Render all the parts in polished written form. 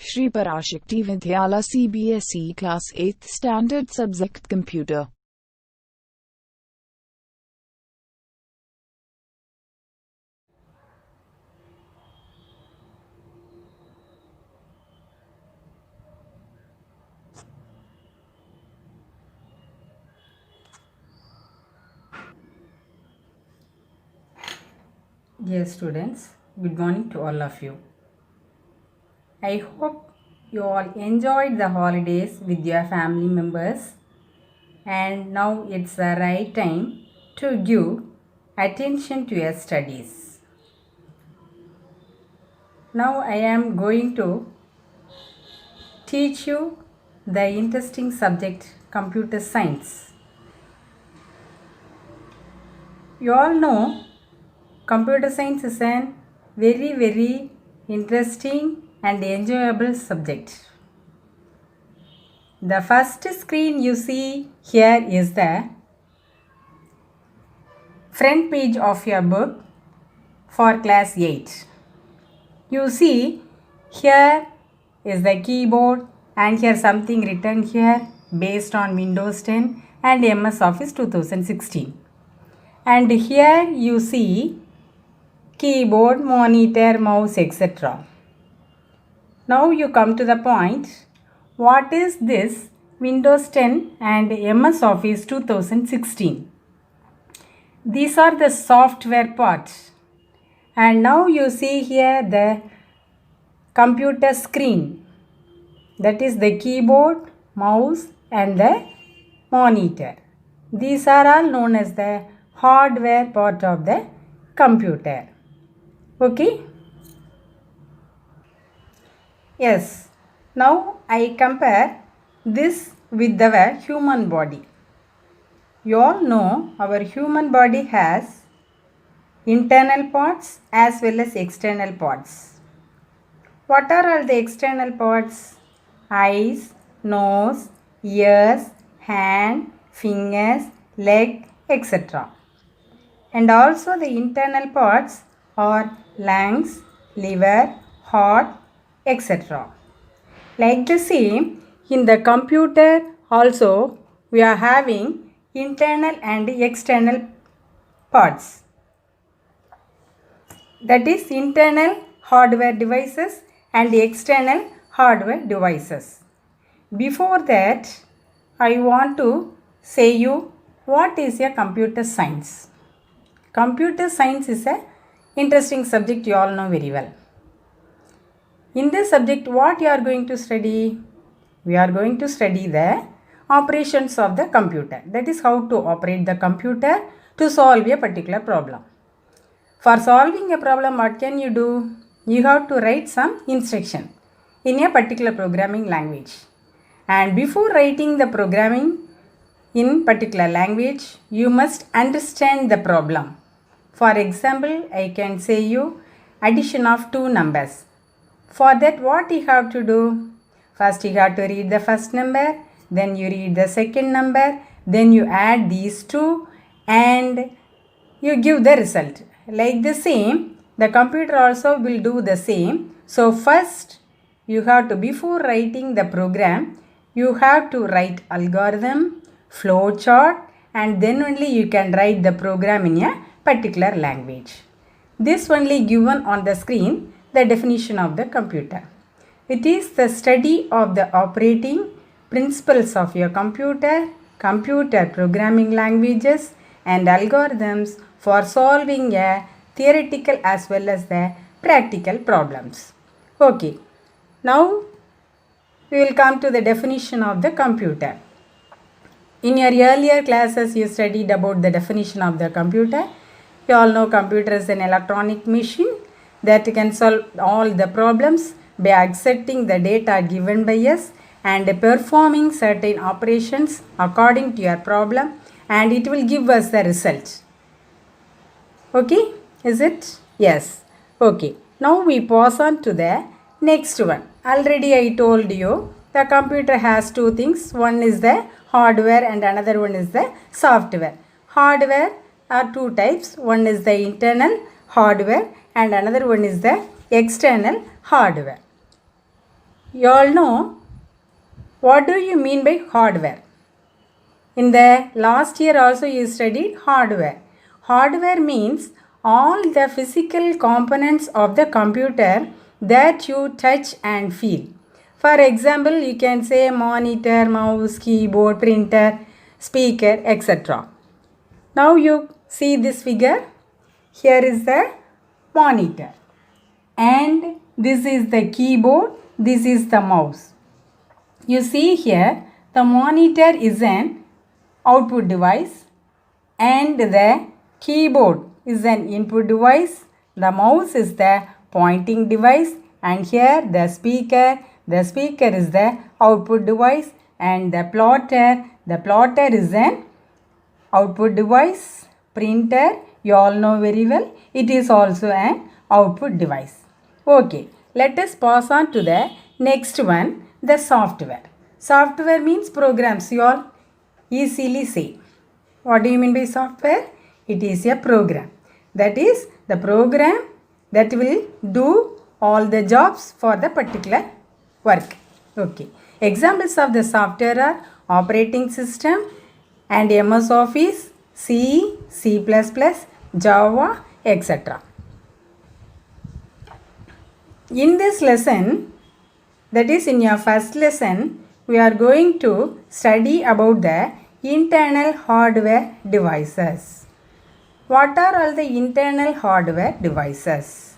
Shri Parashakti Vidyala CBSE Class 8th Standard Subject Computer. Dear students, good morning to all of you. I hope you all enjoyed the holidays with your family members, and now it's the right time to give attention to your studies. Now I am going to teach you the interesting subject computer science. You all know computer science is an very interesting and enjoyable subject. The first screen you see here is the front page of your book for class 8. You see here is the keyboard and here something written here based on Windows 10 and MS Office 2016. And here you see keyboard, monitor, mouse, etc. Now you come to the point. What is this Windows 10 and MS Office 2016? These are the software parts. And now you see here the computer screen. That is the keyboard, mouse and the monitor. These are all known as the hardware part of the computer. Okay? Yes. Now I compare this with our human body. You all know our human body has internal parts as well as external parts. What are all the external parts? Eyes, nose, ears, hand, fingers, leg, etc. And also the internal parts are lungs, liver, heart, etc. Like the same, in the computer also we are having internal and external parts. That is internal hardware devices and external hardware devices. Before that, I want to say you what is a computer science. Computer science is a interesting subject you all know very well. In this subject, what you are going to study? We are going to study the operations of the computer. That is how to operate the computer to solve a particular problem. For solving a problem, what can you do? You have to write some instruction in a particular programming language. And before writing the programming in particular language, you must understand the problem. For example, I can say you addition of two numbers. For that, what you have to do? First, you have to read the first number, then you read the second number, then you add these two and you give the result. Like the same, the computer also will do the same. So first, you have to, before writing the program, you have to write algorithm, flow chart, and then only you can write the program in a particular language. This only given on the screen, the definition of the computer. It is the study of the operating principles of your computer, computer programming languages and algorithms for solving a theoretical as well as the practical problems. Okay, now we will come to the definition of the computer. In your earlier classes, you studied about the definition of the computer. You all know computer is an electronic machine that can solve all the problems by accepting the data given by us and performing certain operations according to your problem, and it will give us the result. Okay, is it? Yes. Okay, now we pass on to the next one. Already I told you the computer has two things. One is the hardware and another one is the software. Hardware are two types. One is the internal hardware and another one is the external hardware. You all know what do you mean by hardware? In the last year also you studied hardware. Hardware means all the physical components of the computer that you touch and feel. For example, you can say monitor, mouse, keyboard, printer, speaker, etc. Now you see this figure. Here is the monitor. And this is the keyboard, this is the mouse. You see here, the monitor is an output device and the keyboard is an input device. The mouse is the pointing device, and here the speaker is the output device, and the plotter is an output device. Printer, you all know very well, it is also an output device. Okay, let us pass on to the next one, the software. Software means programs, you all easily say. What do you mean by software? It is a program. That is the program that will do all the jobs for the particular work. Okay. Examples of the software are operating system and MS Office, C, C++, Java, etc. In this lesson, that is in your first lesson, we are going to study about the internal hardware devices. What are all the internal hardware devices?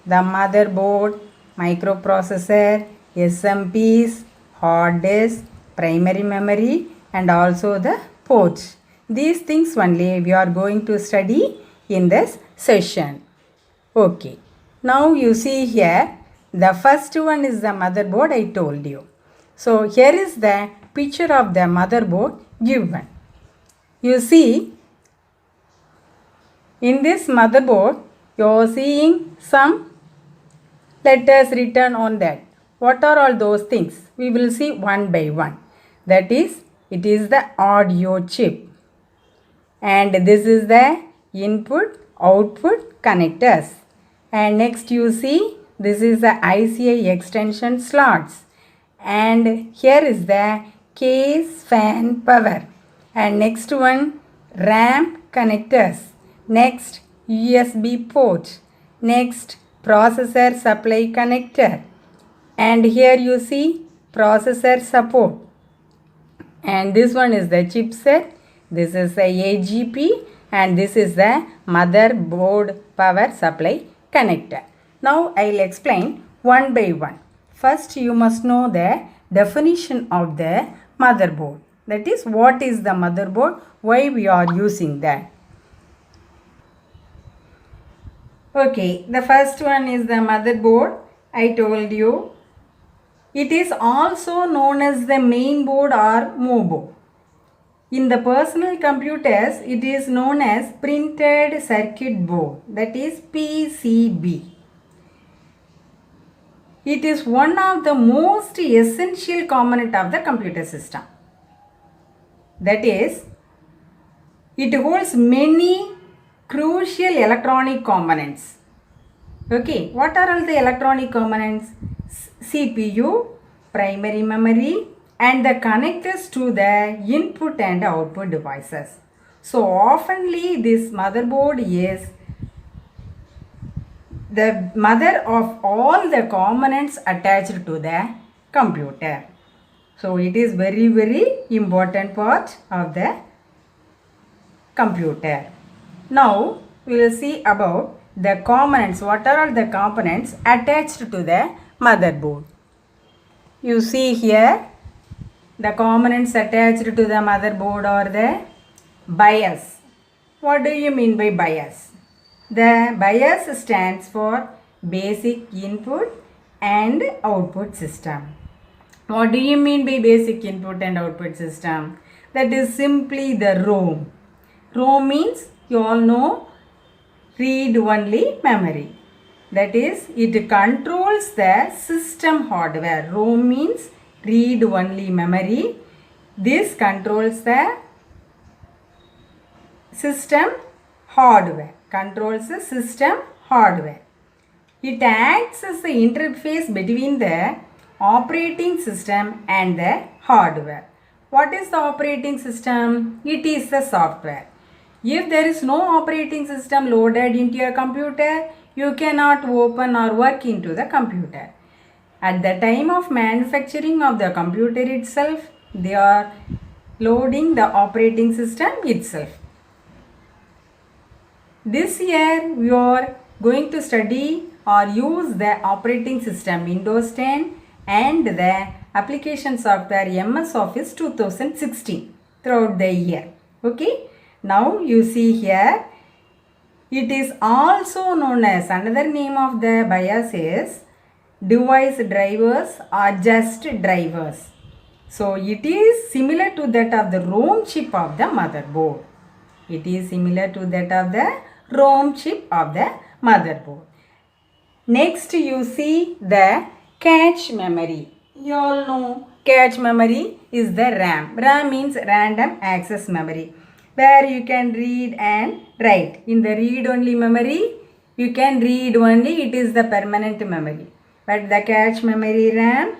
The motherboard, microprocessor, SMPs, hard disk, primary memory, and also the ports. These things only we are going to study in this session. Okay. Now you see here, the first one is the motherboard I told you. So here is the picture of the motherboard given. You see, in this motherboard, you are seeing some letters written on that. What are all those things? We will see one by one. That is, it is the audio chip. And this is the input-output connectors. And next you see, this is the ICI extension slots. And here is the case fan power. And next one, RAM connectors. Next, USB port. Next, processor supply connector. And here you see processor support. And this one is the chipset. This is the AGP. And this is the motherboard power supply connector. Now I will explain one by one. First you must know the definition of the motherboard. That is, what is the motherboard? Why we are using that? Okay, the first one is the motherboard. I told you. It is also known as the main board or MOBO. In the personal computers, it is known as printed circuit board, that is PCB. It is one of the most essential component of the computer system. That is, it holds many crucial electronic components. Okay, what are all the electronic components? CPU, primary memory, and the connectors to the input and output devices. So oftenly this motherboard is the mother of all the components attached to the computer. So it is very, very important part of the computer. Now we will see about the components. What are all the components attached to the motherboard? You see here, the components attached to the motherboard are the BIOS. What do you mean by BIOS? The BIOS stands for Basic Input and Output System. What do you mean by Basic Input and Output System? That is simply the ROM. ROM means, you all know, read-only memory. That is, it controls the system hardware. ROM means read-only memory. This controls the system hardware. Controls the system hardware. It acts as the interface between the operating system and the hardware. What is the operating system? It is the software. If there is no operating system loaded into your computer, you cannot open or work into the computer. At the time of manufacturing of the computer itself, they are loading the operating system itself. This year we are going to study or use the operating system Windows 10 and the application software MS Office 2016 throughout the year. Okay. Now you see here, it is also known as, another name of the BIOS is device drivers or just drivers. So it is similar to that of the ROM chip of the motherboard. It is similar to that of the ROM chip of the motherboard. Next you see the cache memory. You all know cache memory is the RAM. RAM means random access memory, where you can read and write. In the read only memory, you can read only, it is the permanent memory. But the cache memory RAM,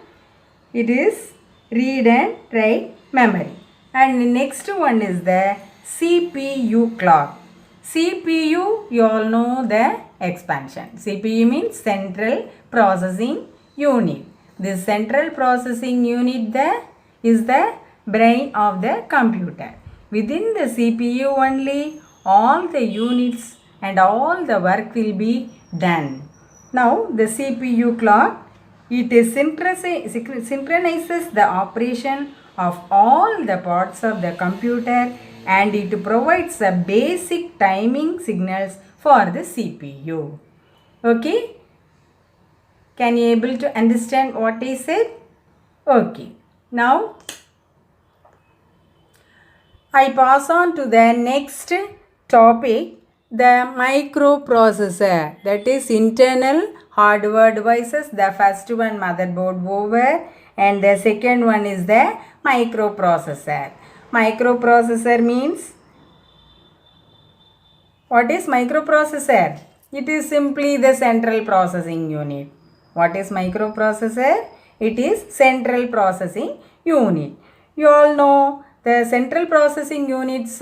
it is read and write memory. And the next one is the CPU clock. CPU, you all know the expansion. CPU means Central Processing Unit. This Central Processing Unit is the brain of the computer. Within the CPU only, all the units and all the work will be done. Now the CPU clock, it is synchronizes the operation of all the parts of the computer, and it provides the basic timing signals for the CPU. Okay? Can you able to understand what I said? Okay. Now I pass on to the next topic, the microprocessor, that is internal hardware devices. The first one motherboard over, and the second one is the microprocessor. Microprocessor means, what is microprocessor? It is simply the central processing unit. What is microprocessor? It is central processing unit. You all know the central processing units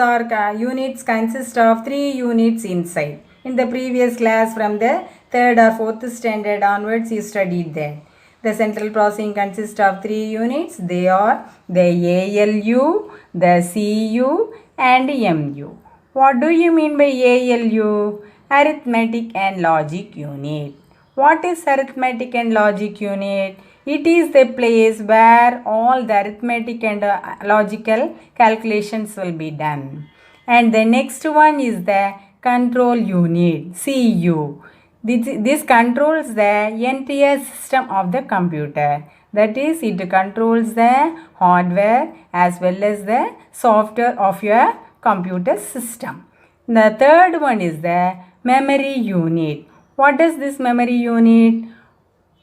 consist of 3 units inside. In the previous class from the 3rd or 4th standard onwards, you studied that. The central processing consists of 3 units. They are the ALU, the CU and MU. What do you mean by ALU? Arithmetic and logic unit. What is arithmetic and logic unit? It is the place where all the arithmetic and logical calculations will be done. And the next one is the control unit, CU. This controls the entire system of the computer. That is, it controls the hardware as well as the software of your computer system. The third one is the memory unit. What is this memory unit?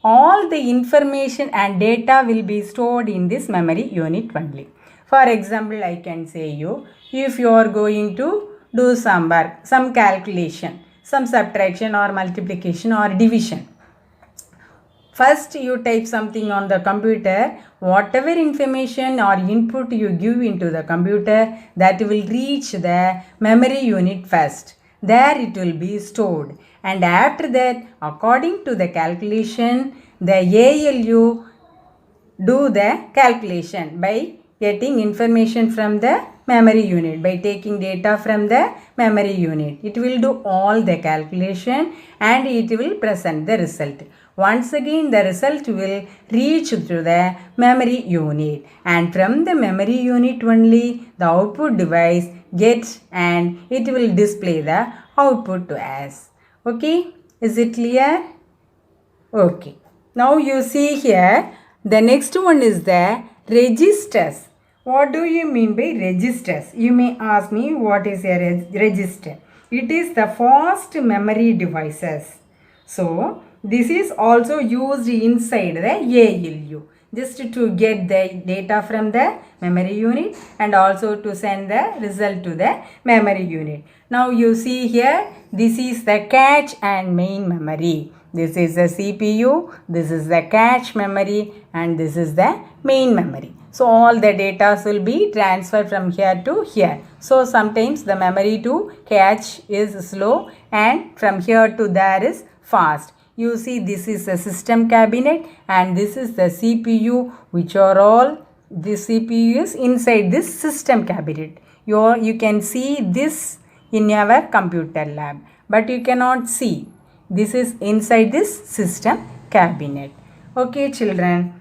All the information and data will be stored in this memory unit only. For example, I can say you, if you are going to do some work, some calculation, some subtraction or multiplication or division. First you type something on the computer, whatever information or input you give into the computer, that will reach the memory unit first. There it will be stored, and after that, according to the calculation, the ALU do the calculation by getting information from the memory unit, by taking data from the memory unit. It will do all the calculation and it will present the result. Once again, the result will reach to the memory unit, and from the memory unit only the output device gets and it will display the output to us. Okay, is it clear? Okay. Now you see here, the next one is the registers. What do you mean by registers? You may ask me, what is a register? It is the fast memory devices. So this is also used inside the ALU, just to get the data from the memory unit and also to send the result to the memory unit. Now you see here, this is the cache and main memory. This is the CPU, this is the cache memory, and this is the main memory. So all the data will be transferred from here to here. So sometimes the memory to cache is slow and from here to there is fast. You see, this is the system cabinet and this is the CPU, which are all, the CPU is inside this system cabinet. You can see this in our computer lab, but you cannot see. This is inside this system cabinet. Okay children.